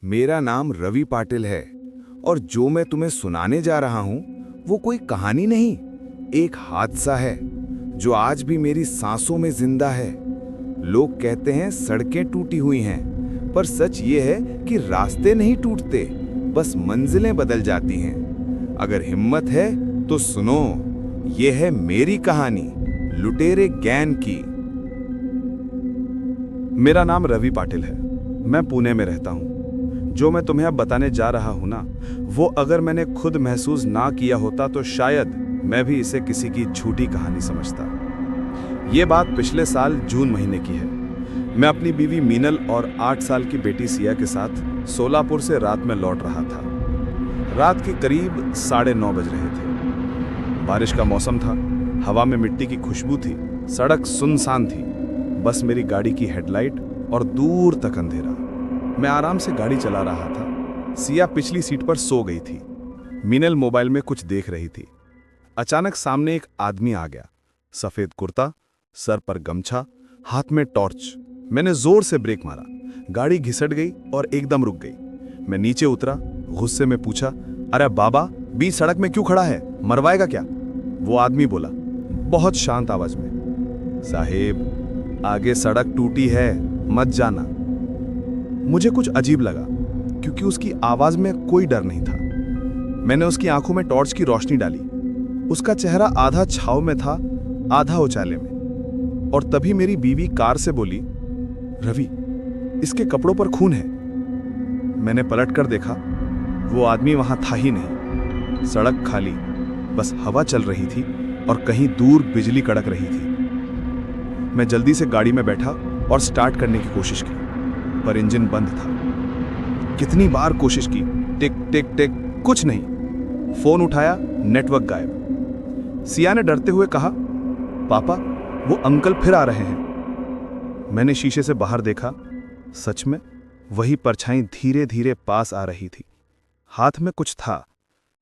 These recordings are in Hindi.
मेरा नाम रवि पाटिल है और जो मैं तुम्हें सुनाने जा रहा हूं वो कोई कहानी नहीं, एक हादसा है जो आज भी मेरी सांसों में जिंदा है। लोग कहते हैं सड़कें टूटी हुई हैं, पर सच ये है कि रास्ते नहीं टूटते, बस मंजिलें बदल जाती हैं। अगर हिम्मत है तो सुनो, ये है मेरी कहानी, लुटेरे गैंग की। मेरा नाम रवि पाटिल है। मैं पुणे में रहता हूँ। जो मैं तुम्हें अब बताने जा रहा हूँ ना, वो अगर मैंने खुद महसूस ना किया होता तो शायद मैं भी इसे किसी की झूठी कहानी समझता। ये बात पिछले साल जून महीने की है। मैं अपनी बीवी मीनल और 8 साल की बेटी सिया के साथ सोलापुर से रात में लौट रहा था। रात के करीब 9:30 बज रहे थे। बारिश का मौसम था, हवा में मिट्टी की खुशबू थी, सड़क सुनसान थी, बस मेरी गाड़ी की हेडलाइट और दूर तक अंधेरा। मैं आराम से गाड़ी चला रहा था। सिया पिछली सीट पर सो गई थी। मीनल मोबाइल में कुछ देख रही थी। अचानक सामने एक आदमी आ गया, सफेद कुर्ता, सर पर गमछा, हाथ में टॉर्च। मैंने जोर से ब्रेक मारा, गाड़ी घिसट गई और एकदम रुक गई। मैं नीचे उतरा, गुस्से में पूछा, अरे बाबा, बीच सड़क में क्यों खड़ा है, मरवाएगा क्या? वो आदमी बोला बहुत शांत आवाज में, साहेब आगे सड़क टूटी है, मत जाना। मुझे कुछ अजीब लगा क्योंकि उसकी आवाज में कोई डर नहीं था। मैंने उसकी आंखों में टॉर्च की रोशनी डाली। उसका चेहरा आधा छाव में था, आधा उचाले में। और तभी मेरी बीवी कार से बोली, रवि, इसके कपड़ों पर खून है। मैंने पलट कर देखा, वो आदमी वहां था ही नहीं। सड़क खाली, बस हवा चल रही थी और कहीं दूर बिजली कड़क रही थी। मैं जल्दी से गाड़ी में बैठा और स्टार्ट करने की कोशिश की, पर इंजन बंद था। कितनी बार कोशिश की, टिक टिक टिक, कुछ नहीं। फोन उठाया, नेटवर्क गायब। सिया ने डरते हुए कहा, पापा, वो अंकल फिर आ रहे हैं। मैंने शीशे से बाहर देखा। सच में वही परछाई धीरे धीरे पास आ रही थी। हाथ में कुछ था,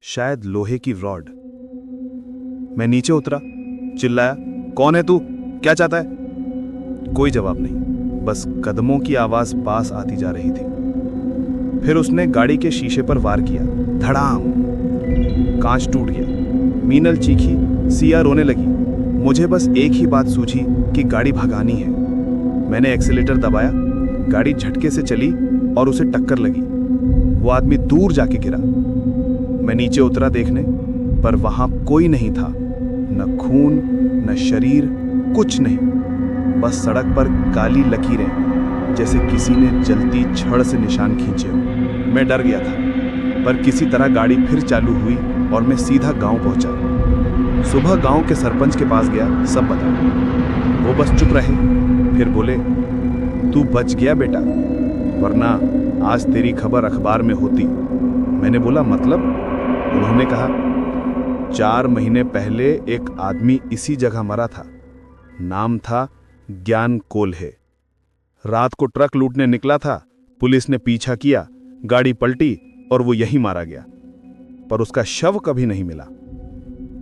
शायद लोहे की रॉड। मैं नीचे उतरा, चिल्लाया, कौन है तू, क्या चाहता है? कोई जवाब नहीं, बस कदमों की आवाज पास आती जा रही थी। फिर उसने गाड़ी के शीशे पर वार किया, धड़ाम। कांच टूट गया। मीनल चीखी, सिया रोने लगी। मुझे बस एक ही बात सूझी कि गाड़ी भगानी है। मैंने एक्सीलेटर दबाया, गाड़ी झटके से चली और उसे टक्कर लगी। वो आदमी दूर जाके गिरा। मैं नीचे उतरा देखने, पर वहां कोई नहीं था, न खून, न शरीर, कुछ नहीं, बस सड़क पर काली लकीरें, जैसे किसी ने जलती छड़ से निशान खींचे हो। मैं डर गया था, पर किसी तरह गाड़ी फिर चालू हुई और मैं सीधा गांव पहुंचा। सुबह गांव के सरपंच के पास गया, सब बताया। वो बस चुप रहे, फिर बोले, तू बच गया बेटा, वरना आज तेरी खबर अखबार में होती। मैंने बोला, मतलब? उन्होंने कहा, 4 महीने पहले एक आदमी इसी जगह मरा था। नाम था ज्ञान कोल्हे। रात को ट्रक लूटने निकला था, पुलिस ने पीछा किया, गाड़ी पलटी और वो यहीं मारा गया, पर उसका शव कभी नहीं मिला।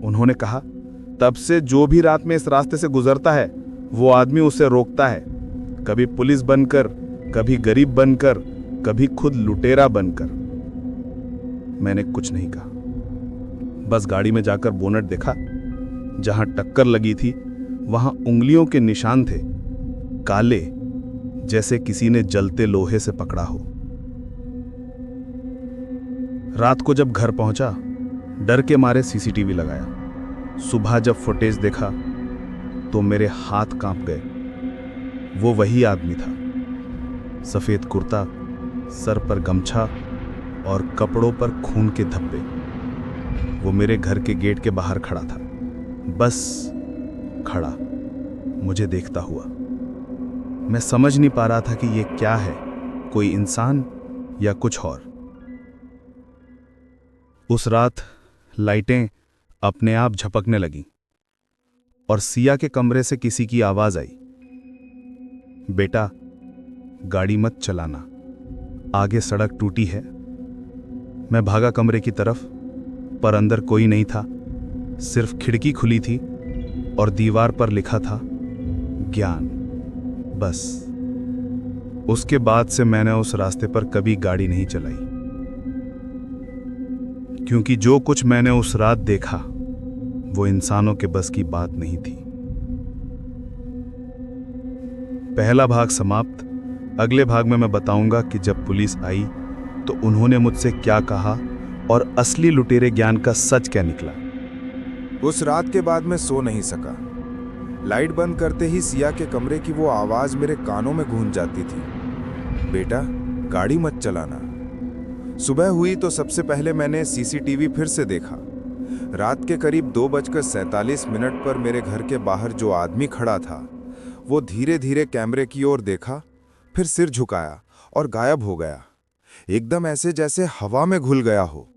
उन्होंने कहा, तब से जो भी रात में इस रास्ते से गुजरता है, वो आदमी उसे रोकता है, कभी पुलिस बनकर, कभी गरीब बनकर, कभी खुद लुटेरा बनकर। मैंने कुछ नहीं कहा, बस गाड़ी में जाकर बोनट देखा। जहां टक्कर लगी थी वहां उंगलियों के निशान थे, काले, जैसे किसी ने जलते लोहे से पकड़ा हो। रात को जब घर पहुंचा, डर के मारे सीसीटीवी लगाया। सुबह जब फुटेज देखा तो मेरे हाथ कांप गए। वो वही आदमी था, सफेद कुर्ता, सर पर गमछा और कपड़ों पर खून के धब्बे। वो मेरे घर के गेट के बाहर खड़ा था, बस खड़ा, मुझे देखता हुआ। मैं समझ नहीं पा रहा था कि ये क्या है, कोई इंसान या कुछ और। उस रात लाइटें अपने आप झपकने लगीं और सिया के कमरे से किसी की आवाज आई, बेटा, गाड़ी मत चलाना, आगे सड़क टूटी है। मैं भागा कमरे की तरफ, पर अंदर कोई नहीं था। सिर्फ खिड़की खुली थी और दीवार पर लिखा था, ज्ञान, बस। उसके बाद से मैंने उस रास्ते पर कभी गाड़ी नहीं चलाई, क्योंकि जो कुछ मैंने उस रात देखा वो इंसानों के बस की बात नहीं थी। पहला भाग समाप्त। अगले भाग में मैं बताऊंगा कि जब पुलिस आई तो उन्होंने मुझसे क्या कहा और असली लुटेरे ज्ञान का सच क्या निकला। उस रात के बाद मैं सो नहीं सका। लाइट बंद करते ही सिया के कमरे की वो आवाज मेरे कानों में गूंज जाती थी, बेटा गाड़ी मत चलाना। सुबह हुई तो सबसे पहले मैंने सीसीटीवी फिर से देखा। रात के करीब 2:47 पर मेरे घर के बाहर जो आदमी खड़ा था वो धीरे धीरे कैमरे की ओर देखा, फिर सिर झुकाया और गायब हो गया, एकदम ऐसे जैसे हवा में घुल गया हो।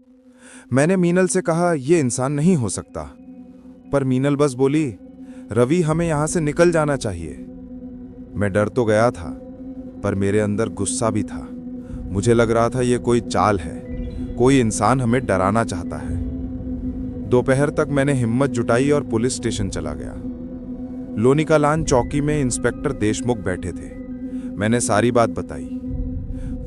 मैंने मीनल से कहा यह इंसान नहीं हो सकता, पर मीनल बस बोली रवि हमें यहां से निकल जाना चाहिए। मैं डर तो गया था पर मेरे अंदर गुस्सा भी था। मुझे लग रहा था ये कोई चाल है, कोई इंसान हमें डराना चाहता है। दोपहर तक मैंने हिम्मत जुटाई और पुलिस स्टेशन चला गया। लोनिकालान चौकी में इंस्पेक्टर देशमुख बैठे थे। मैंने सारी बात बताई।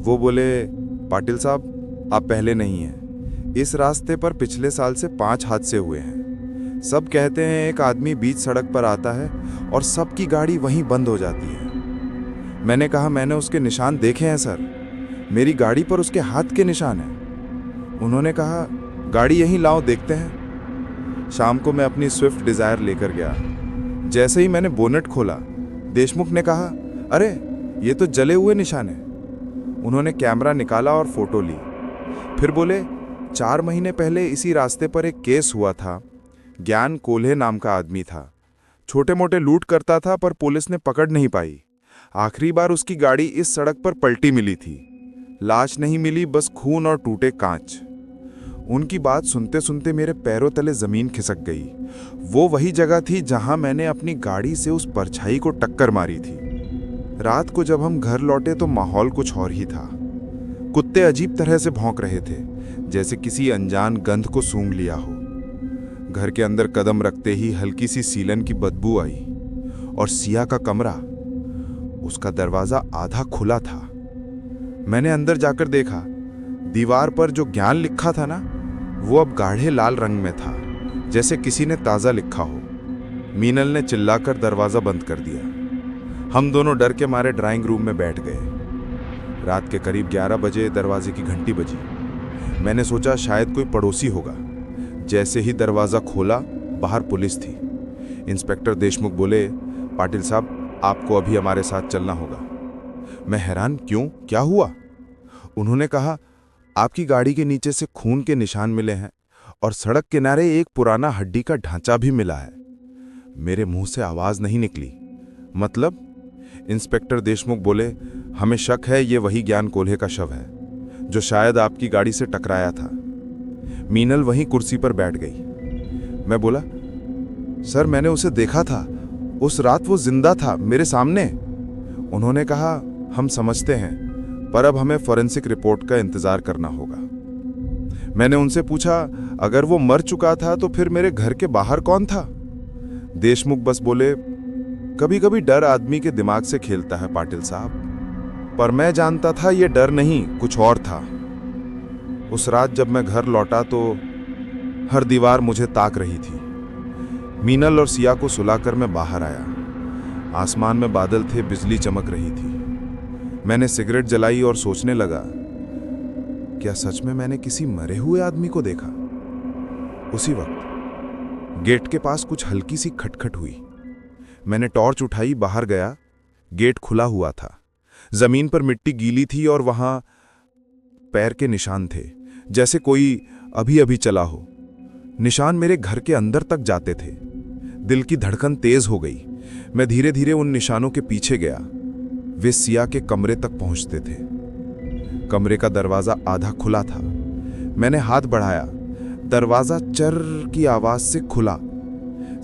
वो बोले पाटिल साहब आप पहले नहीं हैं, इस रास्ते पर पिछले साल से 5 हादसे हुए हैं। सब कहते हैं एक आदमी बीच सड़क पर आता है और सबकी गाड़ी वहीं बंद हो जाती है। मैंने कहा मैंने उसके निशान देखे हैं सर, मेरी गाड़ी पर उसके हाथ के निशान हैं। उन्होंने कहा गाड़ी यहीं लाओ देखते हैं। शाम को मैं अपनी स्विफ्ट डिजायर लेकर गया। जैसे ही मैंने बोनट खोला, देशमुख ने कहा अरे ये तो जले हुए निशान हैं। उन्होंने कैमरा निकाला और फोटो ली। फिर बोले 4 महीने पहले इसी रास्ते पर एक केस हुआ था। ज्ञान कोल्हे नाम का आदमी था, छोटे मोटे लूट करता था पर पुलिस ने पकड़ नहीं पाई। आखिरी बार उसकी गाड़ी इस सड़क पर पलटी मिली थी। लाश नहीं मिली, बस खून और टूटे कांच। उनकी बात सुनते सुनते मेरे पैरों तले जमीन खिसक गई। वो वही जगह थी जहां मैंने अपनी गाड़ी से उस परछाई को टक्कर मारी थी। रात को जब हम घर लौटे तो माहौल कुछ और ही था। कुत्ते अजीब तरह से भौंक रहे थे, जैसे किसी अनजान गंध को सूंघ लिया हो। घर के अंदर कदम रखते ही हल्की सी सीलन की बदबू आई और सिया का कमरा, उसका दरवाजा आधा खुला था। मैंने अंदर जाकर देखा, दीवार पर जो ज्ञान लिखा था ना, वो अब गाढ़े लाल रंग में था, जैसे किसी ने ताजा लिखा हो। मीनल ने चिल्लाकर दरवाजा बंद कर दिया। हम दोनों डर के मारे ड्राइंग रूम में बैठ गए। रात के करीब 11 बजे दरवाजे की घंटी बजी। मैंने सोचा शायद कोई पड़ोसी होगा। जैसे ही दरवाजा खोला, बाहर पुलिस थी। इंस्पेक्टर देशमुख बोले पाटिल साहब आपको अभी हमारे साथ चलना होगा। मैं हैरान, क्यों, क्या हुआ? उन्होंने कहा आपकी गाड़ी के नीचे से खून के निशान मिले हैं और सड़क किनारे एक पुराना हड्डी का ढांचा भी मिला है। मेरे मुंह से आवाज नहीं निकली। मतलब? इंस्पेक्टर देशमुख बोले हमें शक है ये वही ज्ञान कोल्हे का शव है जो शायद आपकी गाड़ी से टकराया था। मीनल वहीं कुर्सी पर बैठ गई। मैं बोला सर मैंने उसे देखा था, उस रात वो जिंदा था मेरे सामने। उन्होंने कहा हम समझते हैं, पर अब हमें फॉरेंसिक रिपोर्ट का इंतजार करना होगा। मैंने उनसे पूछा अगर वो मर चुका था तो फिर मेरे घर के बाहर कौन था? देशमुख बस बोले कभी कभी डर आदमी के दिमाग से खेलता है पाटिल साहब, पर मैं जानता था ये डर नहीं, कुछ और था। उस रात जब मैं घर लौटा तो हर दीवार मुझे ताक रही थी। मीनल और सिया को सुलाकर मैं बाहर आया। आसमान में बादल थे, बिजली चमक रही थी। मैंने सिगरेट जलाई और सोचने लगा, क्या सच में मैंने किसी मरे हुए आदमी को देखा? उसी वक्त गेट के पास कुछ हल्की सी खटखट हुई। मैंने टॉर्च उठाई, बाहर गया। गेट खुला हुआ था। जमीन पर मिट्टी गीली थी और वहां पैर के निशान थे, जैसे कोई अभी अभी चला हो। निशान मेरे घर के अंदर तक जाते थे। दिल की धड़कन तेज हो गई। मैं धीरे धीरे उन निशानों के पीछे गया। वे सिया के कमरे तक पहुंचते थे। कमरे का दरवाजा आधा खुला था। मैंने हाथ बढ़ाया, दरवाजा चर की आवाज से खुला।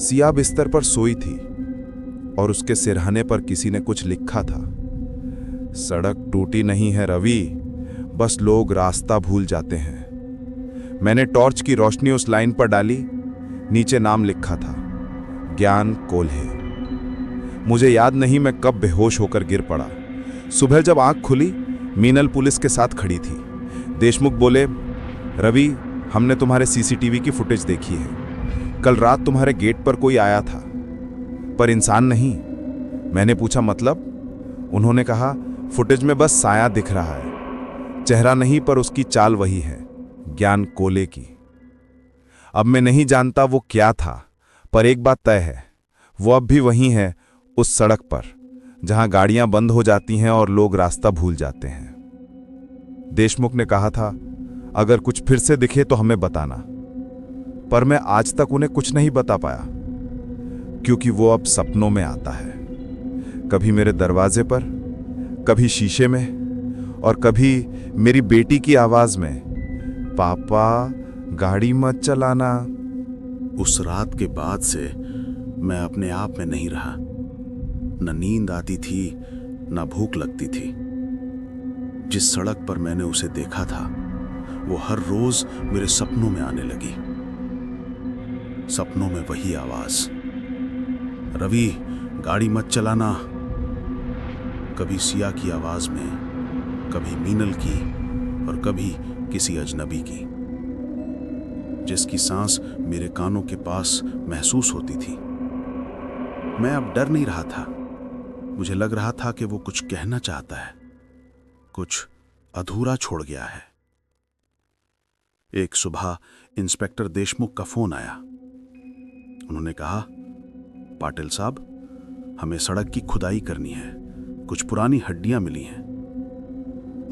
सिया बिस्तर पर सोई थी और उसके सिरहाने पर किसी ने कुछ लिखा था। सड़क टूटी नहीं है रवि, बस लोग रास्ता भूल जाते हैं। मैंने टॉर्च की रोशनी उस लाइन पर डाली। नीचे नाम लिखा था, ज्ञान कोल्हे। मुझे याद नहीं मैं कब बेहोश होकर गिर पड़ा। सुबह जब आंख खुली, मीनल पुलिस के साथ खड़ी थी। देशमुख बोले, रवि, हमने तुम्हारे सीसीटीवी की फुटेज देखी है। कल रात तुम्हारे गेट पर कोई आया था, पर इंसान नहीं। मैंने पूछा मतलब? उन्होंने कहा, फुटेज में बस साया दिख रहा है, चेहरा नहीं, पर उसकी चाल वही है, ज्ञान कोले की। अब मैं नहीं जानता वो क्या था, पर एक बात तय है, वो अब भी वही है, उस सड़क पर जहां गाड़ियां बंद हो जाती हैं और लोग रास्ता भूल जाते हैं। देशमुख ने कहा था, अगर कुछ फिर से दिखे तो हमें बताना, पर मैं आज तक उन्हें कुछ नहीं बता पाया, क्योंकि वो अब सपनों में आता है, कभी मेरे दरवाजे पर, कभी शीशे में, और कभी मेरी बेटी की आवाज में, पापा गाड़ी मत चलाना। उस रात के बाद से मैं अपने आप में नहीं रहा। न नींद आती थी, न भूख लगती थी। जिस सड़क पर मैंने उसे देखा था, वो हर रोज मेरे सपनों में आने लगी। सपनों में वही आवाज, रवि गाड़ी मत चलाना। कभी सिया की आवाज में, कभी मीनल की, और कभी किसी अजनबी की, जिसकी सांस मेरे कानों के पास महसूस होती थी। मैं अब डर नहीं रहा था। मुझे लग रहा था कि वो कुछ कहना चाहता है, कुछ अधूरा छोड़ गया है। एक सुबह इंस्पेक्टर देशमुख का फोन आया। उन्होंने कहा, पाटिल साहब, हमें सड़क की खुदाई करनी है, कुछ पुरानी हड्डियां मिली हैं,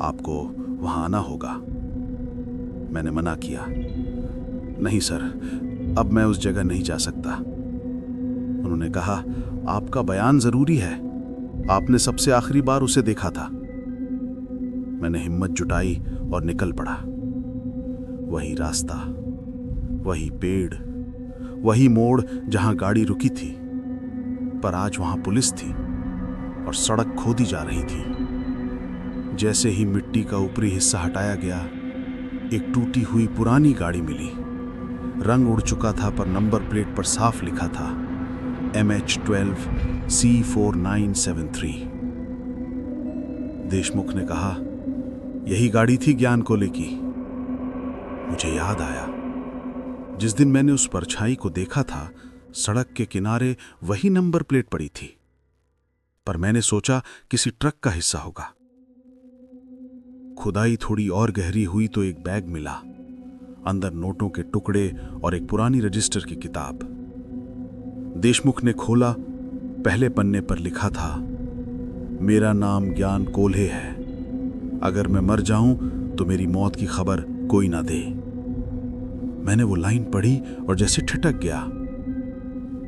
आपको वहां आना होगा। मैंने मना किया, नहीं सर, अब मैं उस जगह नहीं जा सकता। उन्होंने कहा, आपका बयान जरूरी है, आपने सबसे आखिरी बार उसे देखा था। मैंने हिम्मत जुटाई और निकल पड़ा। वही रास्ता, वही पेड़, वही मोड़ जहां गाड़ी रुकी थी, पर आज वहां पुलिस थी और सड़क खोदी जा रही थी। जैसे ही मिट्टी का ऊपरी हिस्सा हटाया गया, एक टूटी हुई पुरानी गाड़ी मिली। रंग उड़ चुका था, पर नंबर प्लेट पर साफ लिखा था MH12 C4973। देशमुख ने कहा, यही गाड़ी थी ज्ञान कोले की। मुझे याद आया, जिस दिन मैंने उस परछाई को देखा था, सड़क के किनारे वही नंबर प्लेट पड़ी थी, पर मैंने सोचा किसी ट्रक का हिस्सा होगा। खुदाई थोड़ी और गहरी हुई तो एक बैग मिला, अंदर नोटों के टुकड़े और एक पुरानी रजिस्टर की किताब। देशमुख ने खोला, पहले पन्ने पर लिखा था, मेरा नाम ज्ञान कोल्हे है, अगर मैं मर जाऊं तो मेरी मौत की खबर कोई ना दे। मैंने वो लाइन पढ़ी और जैसे ठिठक गया।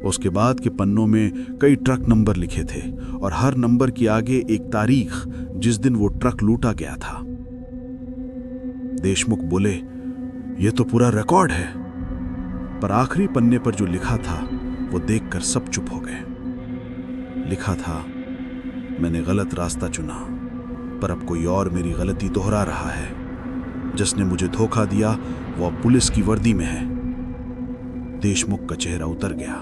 उसके बाद के पन्नों में कई ट्रक नंबर लिखे थे और हर नंबर के आगे एक तारीख, जिस दिन वो ट्रक लूटा गया था। देशमुख बोले, यह तो पूरा रिकॉर्ड है, पर आखिरी पन्ने पर जो लिखा था वो देखकर सब चुप हो गए। लिखा था, मैंने गलत रास्ता चुना, पर अब कोई और मेरी गलती दोहरा रहा है। जिसने मुझे धोखा दिया वो अब पुलिस की वर्दी में है। देशमुख का चेहरा उतर गया।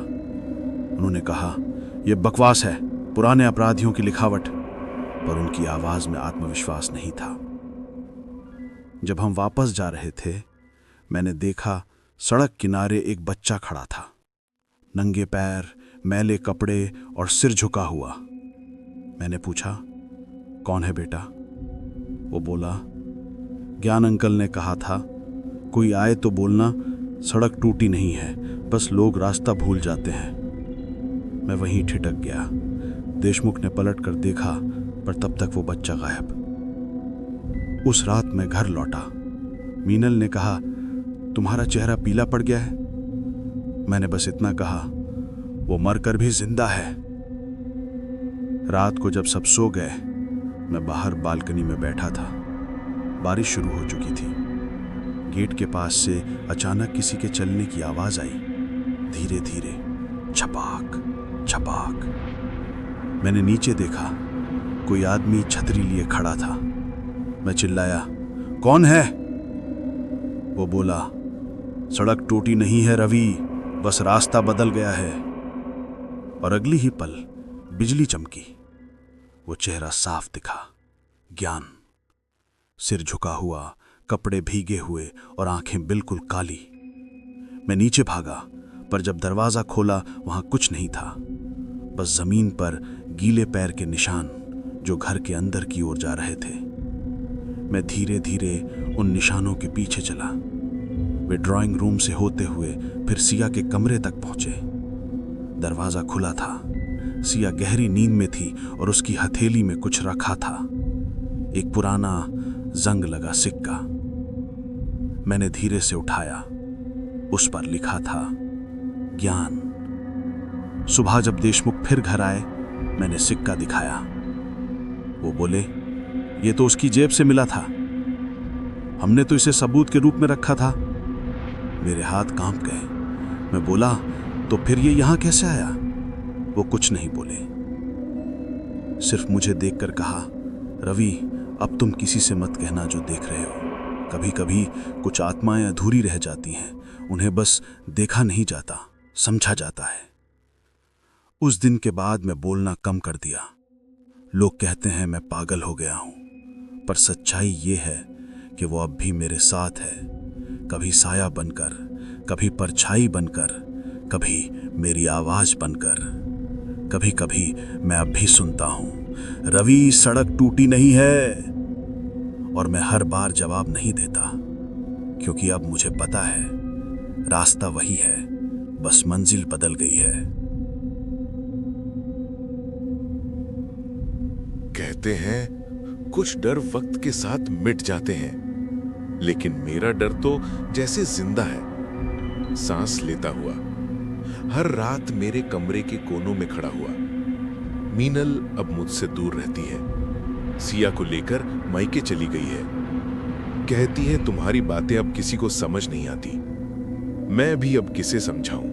उन्होंने कहा, यह बकवास है, पुराने अपराधियों की लिखावट। पर उनकी आवाज में आत्मविश्वास नहीं था। जब हम वापस जा रहे थे, मैंने देखा सड़क किनारे एक बच्चा खड़ा था, नंगे पैर, मैले कपड़े और सिर झुका हुआ। मैंने पूछा, कौन है बेटा? वो बोला, ज्ञान अंकल ने कहा था, कोई आए तो बोलना सड़क टूटी नहीं है, बस लोग रास्ता भूल जाते हैं। मैं वहीं ठिठक गया। देशमुख ने पलट कर देखा, पर तब तक वो बच्चा गायब। उस रात मैं घर लौटा। मीनल ने कहा, तुम्हारा चेहरा पीला पड़ गया है। मैंने बस इतना कहा, वो मरकर भी जिंदा है। रात को जब सब सो गए, मैं बाहर बालकनी में बैठा था। बारिश शुरू हो चुकी थी। गेट के पास से अचानक किसी के चलने की आवाज आई, धीरे धीरे, छपाक छपाक। मैंने नीचे देखा, कोई आदमी छतरी लिए खड़ा था। मैं चिल्लाया, कौन है? वो बोला, सड़क टूटी नहीं है रवि, बस रास्ता बदल गया है। और अगली ही पल बिजली चमकी। वो चेहरा साफ दिखा। ज्ञान। सिर झुका हुआ, कपड़े भीगे हुए और आंखें बिल्कुल काली। मैं नीचे भागा, पर जब दरवाजा खोला वहां कुछ नहीं था, बस जमीन पर गीले पैर के निशान जो घर के अंदर की ओर जा रहे थे। मैं धीरे धीरे उन निशानों के पीछे चला। वे ड्राइंग रूम से होते हुए फिर सिया के कमरे तक पहुंचे। दरवाजा खुला था। सिया गहरी नींद में थी और उसकी हथेली में कुछ रखा था, एक पुराना जंग लगा सिक्का। मैंने धीरे से उठाया। उस पर लिखा था ज्ञान। सुबह जब देशमुख फिर घर आए, मैंने सिक्का दिखाया। वो बोले, ये तो उसकी जेब से मिला था, हमने तो इसे सबूत के रूप में रखा था। मेरे हाथ कांप गए। मैं बोला, तो फिर ये यहां कैसे आया? वो कुछ नहीं बोले, सिर्फ मुझे देखकर कहा, रवि, अब तुम किसी से मत कहना जो देख रहे हो। कभी कभी कुछ आत्माएं अधूरी रह जाती हैं, उन्हें बस देखा नहीं जाता, समझा जाता है। उस दिन के बाद मैं बोलना कम कर दिया। लोग कहते हैं मैं पागल हो गया हूं, पर सच्चाई ये है कि वो अब भी मेरे साथ है, कभी साया बनकर, कभी परछाई बनकर, कभी मेरी आवाज बनकर। कभी कभी मैं अब भी सुनता हूं, रवि, सड़क टूटी नहीं है। और मैं हर बार जवाब नहीं देता, क्योंकि अब मुझे पता है रास्ता वही है, बस मंजिल बदल गई है। कहते हैं कुछ डर वक्त के साथ मिट जाते हैं, लेकिन मेरा डर तो जैसे जिंदा है, सांस लेता हुआ। हर रात मेरे कमरे के कोनों में खड़ा हुआ। मीनल अब मुझसे दूर रहती है, सिया को लेकर मायके चली गई है। कहती है तुम्हारी बातें अब किसी को समझ नहीं आती। मैं भी अब किसे समझाऊं?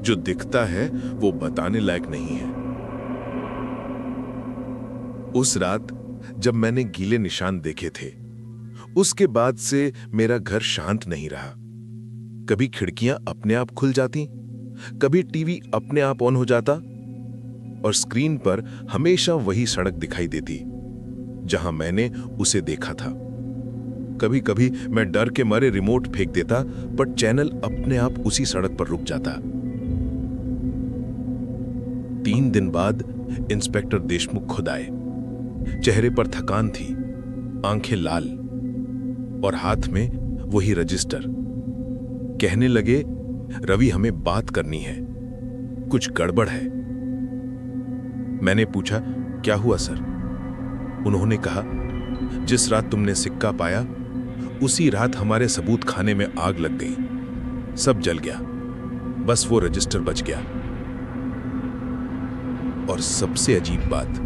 जो दिखता है वो बताने लायक नहीं है। उस रात जब मैंने गीले निशान देखे थे, उसके बाद से मेरा घर शांत नहीं रहा। कभी खिड़कियां अपने आप खुल जाती, कभी टीवी अपने आप ऑन हो जाता, और स्क्रीन पर हमेशा वही सड़क दिखाई देती जहां मैंने उसे देखा था। कभी कभी मैं डर के मारे रिमोट फेंक देता, पर चैनल अपने आप उसी सड़क पर रुक जाता। 3 दिन बाद इंस्पेक्टर देशमुख खुद आए। चेहरे पर थकान थी, आंखें लाल और हाथ में वही रजिस्टर। कहने लगे, रवि, हमें बात करनी है, कुछ गड़बड़ है। मैंने पूछा, क्या हुआ सर? उन्होंने कहा, जिस रात तुमने सिक्का पाया, उसी रात हमारे सबूत खाने में आग लग गई। सब जल गया, बस वो रजिस्टर बच गया। और सबसे अजीब बात,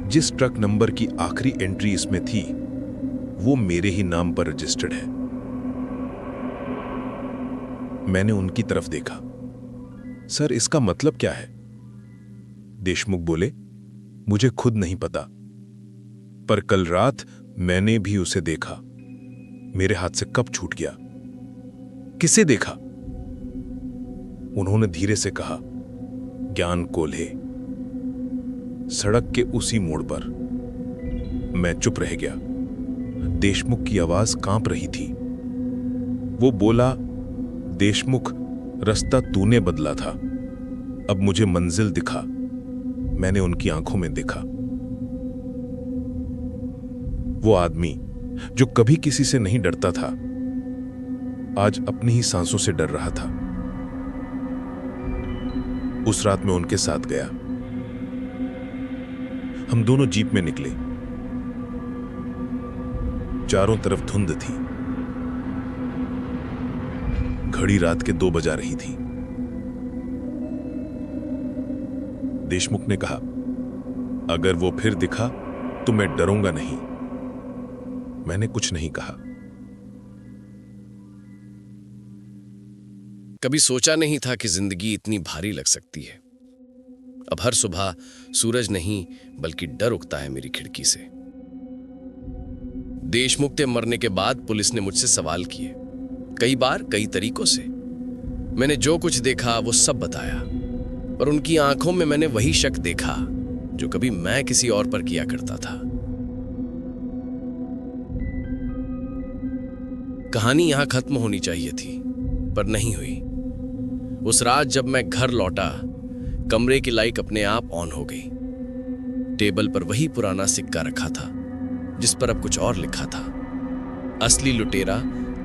जिस ट्रक नंबर की आखिरी एंट्री इसमें थी, वो मेरे ही नाम पर रजिस्टर्ड है। मैंने उनकी तरफ देखा। सर, इसका मतलब क्या है? देशमुख बोले, मुझे खुद नहीं पता, पर कल रात मैंने भी उसे देखा। मेरे हाथ से कब छूट गया? किसे देखा? उन्होंने धीरे से कहा, ज्ञान कोल्हे, सड़क के उसी मोड़ पर। मैं चुप रह गया। देशमुख की आवाज कांप रही थी। वो बोला, देशमुख, रास्ता तूने बदला था, अब मुझे मंजिल दिखा। मैंने उनकी आंखों में देखा। वो आदमी जो कभी किसी से नहीं डरता था, आज अपनी ही सांसों से डर रहा था। उस रात मैं उनके साथ गया। हम दोनों जीप में निकले। चारों तरफ धुंध थी। घड़ी रात के 2 बजा रही थी। देशमुख ने कहा, अगर वो फिर दिखा तो मैं डरूंगा नहीं। मैंने कुछ नहीं कहा। कभी सोचा नहीं था कि जिंदगी इतनी भारी लग सकती है। अब हर सुबह सूरज नहीं बल्कि डर उगता है मेरी खिड़की से। देशमुख के मरने के बाद पुलिस ने मुझसे सवाल किए, कई बार कई तरीकों से। मैंने जो कुछ देखा वो सब बताया, पर उनकी आंखों में मैंने वही शक देखा जो कभी मैं किसी और पर किया करता था। कहानी यहां खत्म होनी चाहिए थी, पर नहीं हुई। उस रात जब मैं घर लौटा, कमरे की लाइट अपने आप ऑन हो गई। टेबल पर वही पुराना सिक्का रखा था, जिस पर अब कुछ और लिखा था, असली लुटेरा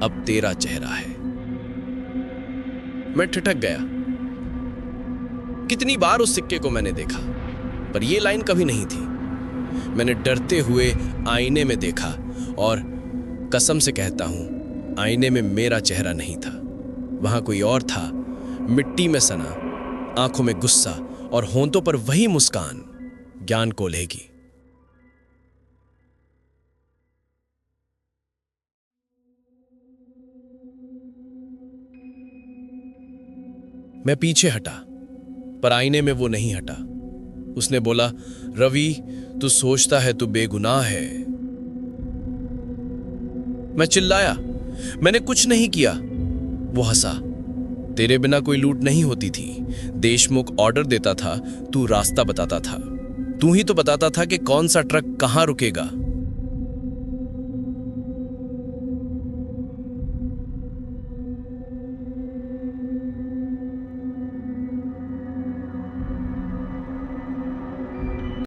अब तेरा चेहरा है। मैं ठिठक गया। कितनी बार उस सिक्के को मैंने देखा, पर यह लाइन कभी नहीं थी। मैंने डरते हुए आईने में देखा, और कसम से कहता हूं, आईने में मेरा चेहरा नहीं था। वहां कोई और था, मिट्टी में सना, आंखों में गुस्सा और होंठों पर वही मुस्कान, ज्ञान कोल्हे की। मैं पीछे हटा, पर आईने में वो नहीं हटा। उसने बोला, रवि, तू सोचता है तू बेगुनाह है। मैं चिल्लाया, मैंने कुछ नहीं किया। वो हंसा, तेरे बिना कोई लूट नहीं होती थी। देशमुख ऑर्डर देता था, तू रास्ता बताता था। तू ही तो बताता था कि कौन सा ट्रक कहां रुकेगा।